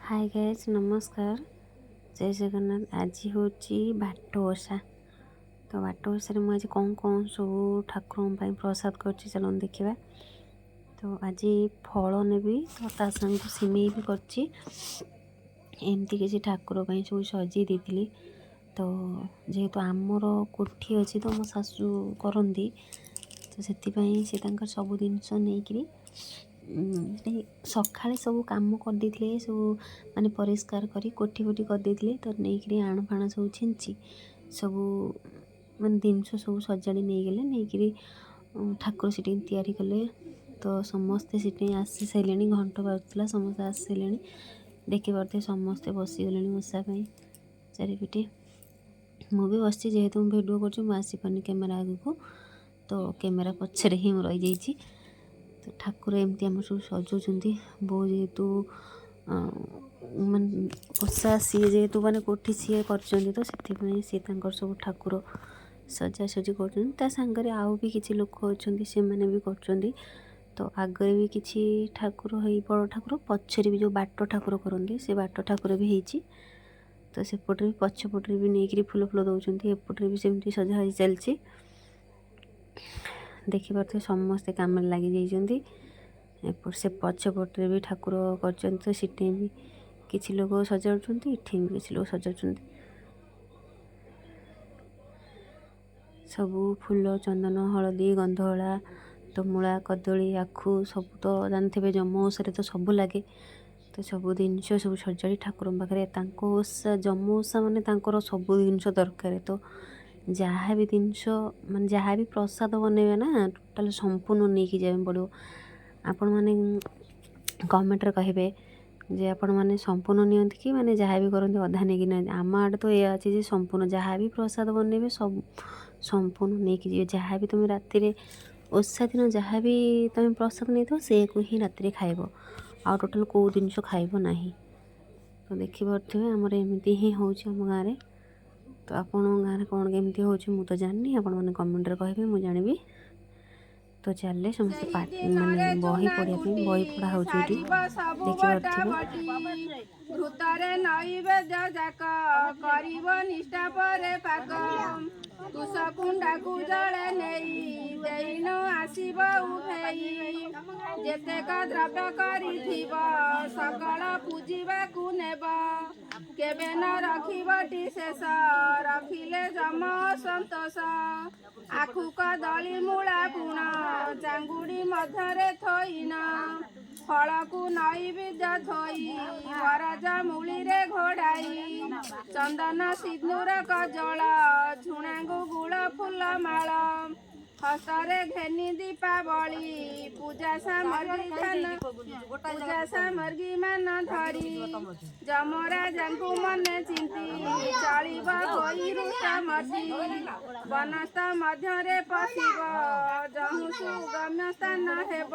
Hi guys नमस्कार जय जगन्नाथ। आज हूँ बाट ओषा। तो बाट ओषा मुझे कौन कौन सब ठाकुर प्रसाद कर चलो देखा। तो आज फल नेबी तो ता संग सिमेई भी करमती किसी ठाकुर सब सजे देती। तो जेहेतु आमर कोठी अच्छी तो मो शाशु करती तो से सब जिनस नहीं सकाଳେ ସବୁ କାମ କରିଦେଇଥିଲେ ସବୁ ମାନେ ପରିଷ୍କାର କରି କୋଠି ଫୋଠି କରିଦେଇଥିଲେ। ତ ନେଇକରି ଆଣ ଫାଣ ସବୁ ଛିଞ୍ଚି ସବୁ ମାନେ ଜିନିଷ ସବୁ ସଜାଡ଼ି ନେଇଗଲେ। ନେଇକରି ଠାକୁର ସେଠି ତିଆରି କଲେ। ତ ସମସ୍ତେ ସେଠି ଆସି ସାରିଲେଣି। ଘଣ୍ଟ ବାଜୁଥିଲା ସମସ୍ତେ ଆସି ସାରିଲେଣି। ଦେଖିପାରୁଥିବେ ସମସ୍ତେ ବସିଗଲେଣି ଓଷା ପାଇଁ ଚାରିପିଠି। ମୁଁ ବି ବସିଛି ଯେହେତୁ ମୁଁ ଭିଡ଼ିଓ କରୁଛି ମୁଁ ଆସିପାରୁନି କ୍ୟାମେରା ଆଗକୁ। ତ କ୍ୟାମେରା ପଛରେ ହିଁ ମୁଁ ରହିଯାଇଛି। तो ठाकुर एमती आम सब सजाऊँच बो जेहेतु माने ओषा सी जेहेतु माने कोठी सी कर तो से सब ठाकुर सजासजी कर आउ भी किसी लोक अच्छा से मैंने भी कर। तो आगे भी किसी ठाकुर है बड़ ठाकुर पछरे भी जो बाट ठाकुर करते से बाट ठाकुर भी होती। तो सेपटे भी पछपटे भी नहीं फुल फुल दौरान एपटे भी सेमती सजा चलती। देखिपे समस्ते कम लगी जाइए। से पछपटे भी ठाकुर कर तो सीटे भी किसी लोग सजाऊँ इठी भी किसी लोग सजाऊँ। सबू फूल चंदन हलदी गंधहला तो मूला कदली आखु सब तो जानते जम ओषा तो सब लगे। तो सब जिनस सब सजाड़ी ठाकुर पाखे ओषा जम ओषा माने सब जिनस दरकार। तो जहाँ भी जिनस मान जहाँ भी प्रसाद बनइबे ना टोटाल संपूर्ण नहीं कि जाए पड़ो। आपण मैंने कमेंट कहे जे आपण मैंने संपूर्ण नियंती कि माने जहाँ भी करते अधा नहीं कि आम आड़े तो यह अच्छे संपूर्ण जहाँ भी प्रसाद बनइबे सब संपूर्ण नहीं कि जी। जहाँ भी तुम राति ओषा दिन जहाँ भी तुम प्रसाद नहीं थो से को ही राति खाइब आ टोटाल कौ जिनस खाइब ना। तो देखिपे आमर एमती ही हूँ आम गाँव में। तो आपण गाँव कौन केमती हो तो जानी आपण मैंने कमेंट कहे मुझे जानी। तो चले समस्त माने बही पढ़ाई बही पढ़ा हो घृतरे नैवेद्य जाक करिब निष्ठा परे पाक तुष कुंडाकू जले नेई देइन आसीब उभेई जेतेक द्रव्य करिथिब सकल पूजिबाकू नेब केबे न रखिबटी शेष रखिले जम संतोष आखु कदली मूला गुण चांगुड़ी मध्यरे थोइन फलकू नैवेद्य थोई वरजा मूली रे घोड़ाई चंदन सिंदूर कजल झुणांगू गुड़ फूल माल हस्तरे घेनी दीपावली पूजा सामग्री मान धरी जमरा जांकू मने चिंती चलिब कोई रुष्टा मती वनस्थ मध्यरे पशिब जहु सुगम्य स्थान हेब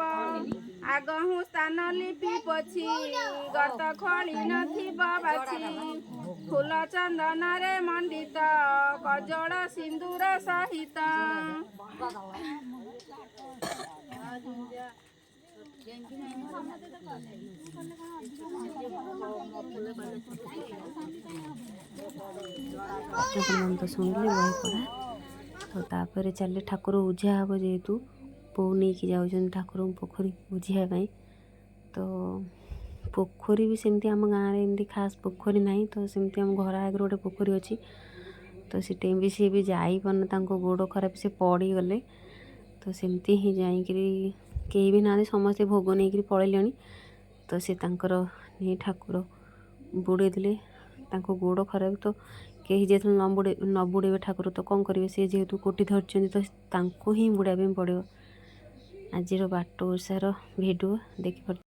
आगहु स्थान लिपि पोछि गत खली नथिब बाछि फूल चंदन रे मंडित कजोड़ सिंदूर सहित तो शुणिले बही पढ़ा। तो तापर चले ठाकुर उझा हम जेहेतु पो नहीं कि जाऊँ ठाकुर पोखरी बुझाई। तो पोखरी भी सेमती आम गाँव में एमती खास पोखरी ना तो सेमती आम घर आगे गोटे पोखरी अच्छी। तो सीटे भी सी भी जापन गोड़ खराब से पड़ी गले। तो सेमती ही जाकरी कहीं भी ना समस्ते भोग नहीं पड़े। तो से नहीं ठाकुर बुड़े दिले गोड़ खराब। तो कहीं जो न बुड़े ठाकुर तो कौन करेंगे सी जेहेतु कोटी धरती तो ही बुड़ाई पड़ो। आज बाट ओषार भिडियो देखिए।